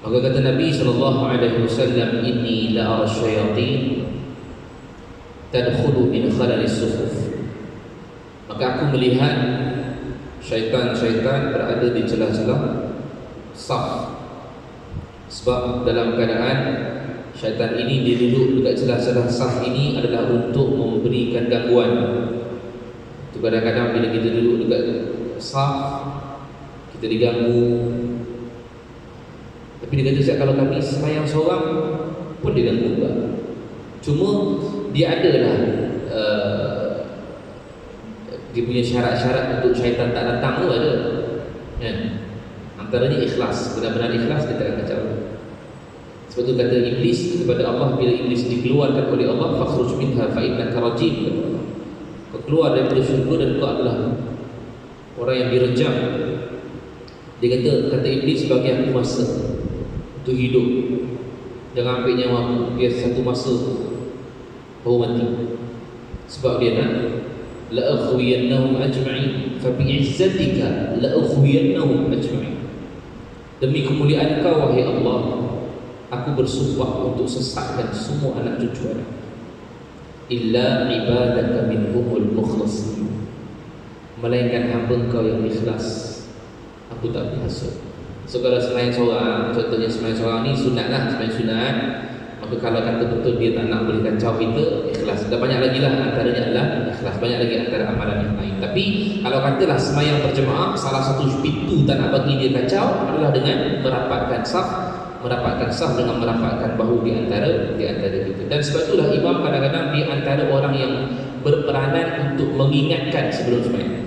maka kata Nabi SAW, inni la ara syayatin tadkhulu min khalalis sufuf. Maka aku melihat syaitan-syaitan berada di celah-celah saf. Sebab dalam keadaan syaitan ini dia duduk dekat celah-celah saf ini adalah untuk memberikan gangguan. Itu kadang-kadang bila kita duduk dekat saf, kita diganggu. Tapi dia kata, kalau kami sembahyang seorang pun dia ganggu juga. Cuma dia adalah dia punya syarat-syarat untuk syaitan tak datang tu ada, kan? Antaranya ikhlas. Benar-benar ikhlas, dia tak akan kacau. Sebab tu kata Iblis kepada Allah, bila Iblis dikeluarkan oleh Allah, fakhruj minha fa innaka rajim. Kau keluar daripada syurga dan kau adalah orang yang direjam. Dia kata Iblis, bagi aku masa untuk hidup, jangan ambil nyawa aku, dia satu masa baru mati. Sebab dia nak la akhwiyannahum ajma'in fa bi'izzatika la akhwiyannahum ajma'in. Demi kemuliaan kau wahai Allah, aku bersumpah untuk sesatkan semua anak cucu aku, illa ibadaka minhumul mukhlasin, melainkan hamba kau yang ikhlas, aku tak berhasil. So kalau sembahyang seorang, contohnya sembahyang seorang ni sunat lah, sembahyang sunat, maka kalau kata betul dia tak nak boleh kacau kita, ikhlas. Dah banyak lagi lah, antaranya adalah ikhlas. Banyak lagi antara amalan yang lain. Tapi kalau katalah sembahyang berjemaah, salah satu pintu tak nak bagi dia kacau adalah dengan merapatkan saf dengan merapatkan bahu di antara kita. Dan sebab itulah imam kadang-kadang di antara orang yang berperanan untuk mengingatkan sebelum sembahyang.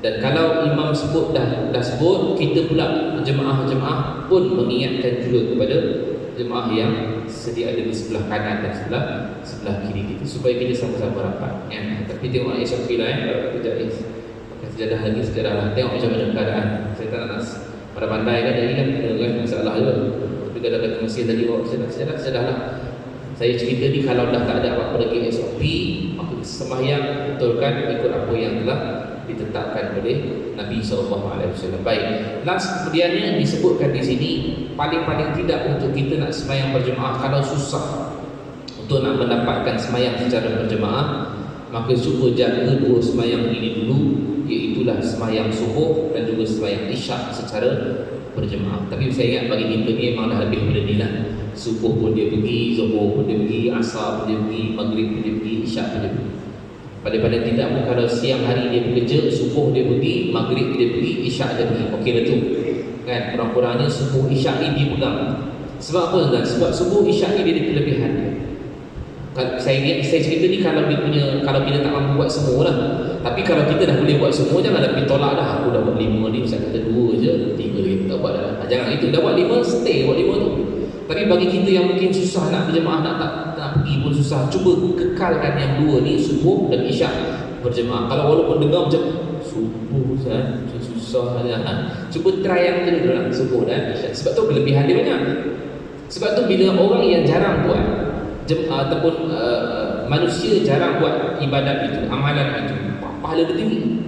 Dan kalau imam sebut dah sebut, kita pula jemaah-jemaah pun mengingatkan juga kepada jemaah yang sedia ada di sebelah kanan dan sebelah kiri kita, supaya kita sama-sama rapat, ya. Tapi tengok Aisyah Fila, kejap ni pakai sejadah lagi, sejadah lah. Tengok macam mana keadaan. Saya tak nak pada pandai kan, jadi kan masalah je. Tapi kadang-kadang masih lagi bawa sejadah lah. Saya cerita ni kalau dah tak ada apa-apa lagi SOP, maka sembahyang betulkan ikut apa yang telah ditetapkan oleh Nabi SAW. Baik, last kemudiannya disebutkan di sini, paling-paling tidak untuk kita nak sembahyang berjemaah, kalau susah untuk nak mendapatkan sembahyang secara berjemaah, maka cuba jaga dua sembahyang ini dulu, iaitulah sembahyang subuh dan juga sembahyang isyak secara berjemaah. Tapi saya ingat bagi kita ni memang dah lebih daripada ni lah. Subuh pun dia pergi, zuhur pun dia pergi, asar pun dia pergi, maghrib pun dia pergi, isyak pun dia pergi. Pada tidak pun kalau siang hari dia bekerja, subuh dia pergi, maghrib dia pergi, isyak dia pergi. Okey dah tu, kan? Kurang-kurangnya subuh isyak ni dia pegang. Sebab apa kan? Sebab subuh isyak ni dia ada kelebihan dia. Saya cerita ni kalau kita tak mampu buat semua lah. Tapi kalau kita dah boleh buat semua, janganlah pergi tolak dah. Aku dah buat 5 ni, saya kata 2 je, 3 kita tak buat dah. Jangan itu, dah buat 5, stay buat 5 tu. Tapi bagi kita yang mungkin susah nak berjemaah, nak pergi pun susah, cuba kekalkan yang 2 ni, subuh dan isyak berjemaah. Kalau walaupun dengar macam subuh susah saja, cuba try yang tu dulu lah, subuh dan isyak. Sebab tu kelebihan dia banyak. Sebab tu bila orang yang jarang buat ataupun manusia jarang buat ibadat itu, amalan itu, pahala dia tinggi.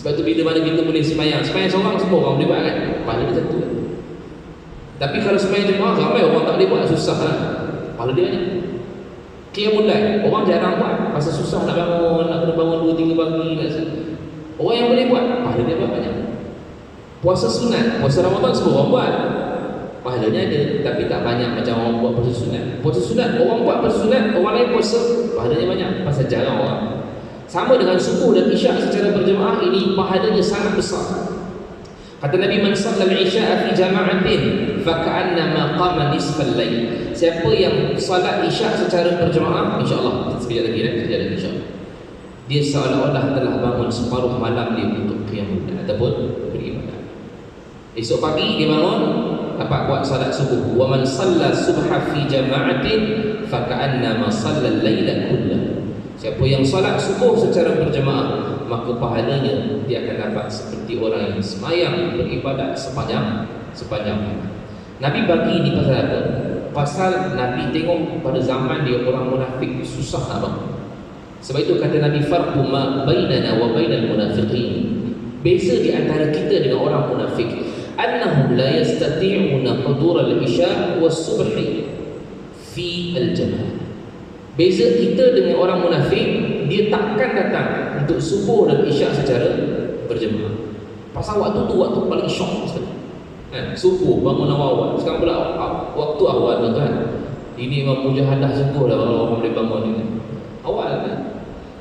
Sebab tu bila mana kita boleh sembahyang seorang, semua orang boleh buat kan, pahala dia tentu. Tapi kalau sembahyang jemaah, ramai orang tak boleh buat, susah lah, pahala dia banyak. Qiyamul lail, orang jarang buat, pasal susah nak bangun, nak kena bangun 2-3 pagi. Orang yang boleh buat, pahala dia banyak. Puasa sunat, puasa Ramadan semua orang buat, pahalanya ada, tapi tak banyak macam orang buat puasa sunat. Puasa sunat, orang buat puasa sunat, orang lain puasa, pahalanya banyak, pasal jarang orang. Sama dengan subuh dan isyak secara berjemaah, ini pahalanya sangat besar. Kata Nabi, man shallal isya'a fi jama'atin fa ka'annama qama nisfal lail. Siapa yang salat isyak secara berjemaah, insya-Allah sekejap lagi insya-Allah, dia seolah-olah telah bangun separuh malam dia untuk qiyamul lail ataupun beribadah. Esok pagi dia bangun, dapat buat salat subuh. Wa man shalla subha fi jama'atin fa ka'annama shalla al-laila kullah. Siapa yang salat subuh secara berjemaah, maka pahalanya dia akan dapat seperti orang yang sembahyang beribadat sepanjang malam. Nabi bagi ini pasal apa? Pasal Nabi tengok pada zaman dia orang munafik susah nak bangun. Sebab itu kata Nabi, farqu ma bainana wa bainal munafiqin. Beza di antara kita dengan orang munafik, annahum la yastati'una hudur al-isya was-subhi fi al-jamaah. Beza kita dengan orang munafik, dia takkan datang untuk subuh dan isyak secara berjemaah. Pasal waktu tu waktu paling syok sekali. Subuh bangun awal. Sekarang pula waktu awal tuan. Ini memang mujahadah sungguh dah kalau orang boleh bangun ni. Awal kan.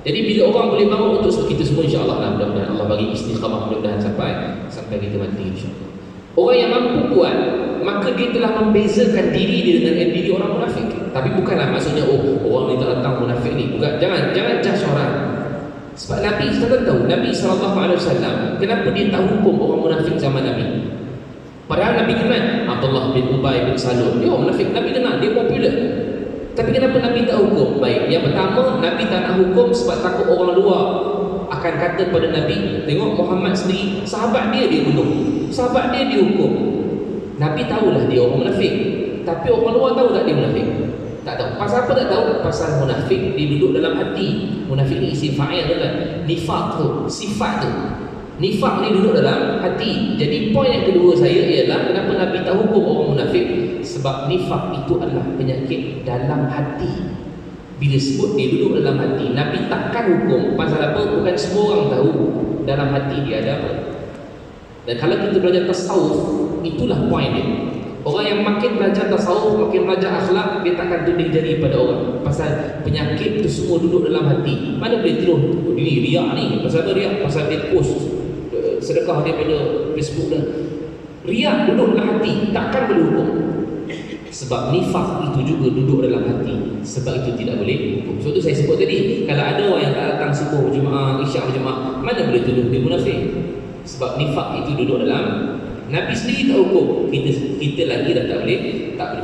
Jadi bila orang boleh bangun untuk kita semua, insya-Allah lah, mudah-mudahan Allah bagi istiqamah, mudah-mudahan sampai kita mati, insya-Allah. Orang yang mampu buat, maka dia telah membezakan diri dia dengan diri orang munafik. Tapi bukanlah maksudnya orang ni tak datang munafik ni. Bukan, jangan judge orang. Sebab Nabi kita tahu, Nabi SAW kenapa dia tahu hukum orang munafik zaman Nabi. Padahal Nabi kenal Abdullah bin Ubay bin Salul. Dia orang munafik, Nabi kenal, dia popular. Tapi kenapa Nabi tak hukum? Baik, yang pertama, Nabi tak nak hukum sebab takut orang luar akan kata pada Nabi, tengok Muhammad sendiri, sahabat dia bunuh, sahabat dia dihukum. Nabi tahulah dia orang munafik, tapi orang luar tahu tak dia munafik? Tak tahu. Pasal apa tak tahu? Pasal munafik dia duduk dalam hati. Munafik ni isim fa'il kan? Nifaq tu, sifat tu. Nifaq ni duduk dalam hati. Jadi poin yang kedua saya ialah kenapa Nabi tak hukum orang munafik? Sebab nifaq itu adalah penyakit dalam hati. Bila sebut dia duduk dalam hati, Nabi takkan hukum. Pasal apa? Bukan semua orang tahu dalam hati dia ada apa. Dan kalau kita belajar tasawuf, itulah poin dia. Orang yang makin belajar tasawuf, makin belajar akhlak, dia takkan tuding jari pada orang. Pasal penyakit itu semua duduk dalam hati. Mana boleh tidur? Ini riak ni. Pasal apa riak? Pasal dia post sedekah dia pada Facebook dah. Riak duduk dalam hati, takkan boleh hukum. Sebab nifaq itu juga duduk dalam hati. Sebab itu tidak boleh hukum. Sebab itu saya sebut tadi, kalau ada orang yang tak datang subuh berjemaah, isyak berjemaah, mana boleh tuduh dia munafik? Sebab nifaq itu duduk dalam. Nabi sendiri tak hukum, kita lagi dah tak boleh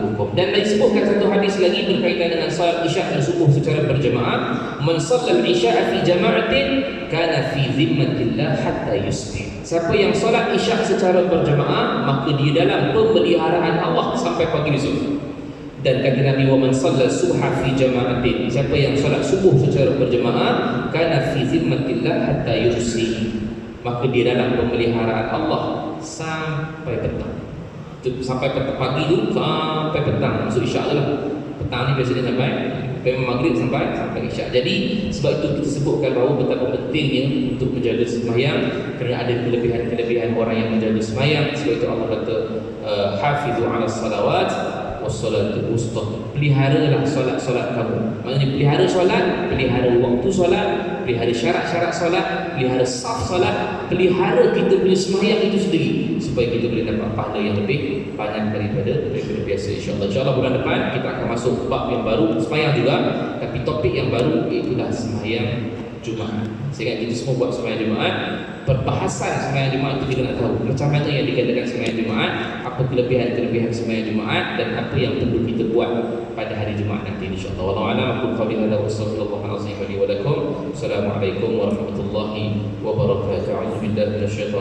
hukum. Dan disebutkan satu hadis lagi berkaitan dengan salat isyak dan subuh secara berjemaah. Man shalla al-isya fi jama'atin kana fi zimmatillah hatta yusbih. Siapa yang solat isyak secara berjemaah, maka dia dalam pemeliharaan Allah sampai pagi esok. Dan kata Nabi, wa man shalla subha fi jama'atin, siapa yang solat subuh secara berjemaah, kana fi zimmatillah hatta yusbih, maka dia dalam pemeliharaan Allah sampai petang. Sampai petang pagi tu sampai petang, maksud isyak lah. Petang ni biasanya sampai maghrib sampai isyak. Jadi sebab itu kita sebutkan bahawa betapa pentingnya untuk menjaga sembahyang, kerana ada kelebihan-kelebihan orang yang menjaga sembahyang. Sebab itu Allah kata hafizu 'alas salawat wassalatul wusta. Peliharalah solat-solat kamu. Maknanya pelihara solat, pelihara waktu solat, pelihara syarat-syarat solat, pelihara saf solat, pelihara kita punya sembahyang itu sendiri, supaya kita boleh dapat pahala yang lebih banyak daripada biasa, insya-Allah. Insya-Allah bulan depan kita akan masuk bab yang baru, sembahyang juga, tapi topik yang baru ialah sembahyang Jumaat. Sehingga kita semua buat sembahyang Jumaat. Perbahasan sembahyang Jumaat itu kita nak tahu macam mana yang dikatakan sembahyang Jumaat, apa kelebihan-kelebihan sembahyang Jumaat, dan apa yang perlu kita buat pada hari Jumaat nanti, insya-Allah. Wallahu a'lam. Aku qawli hadza wa sallallahu alaihi wa lakum. Assalamualaikum warahmatullahi wabarakatuh. A'udzu billahi minasyaitonir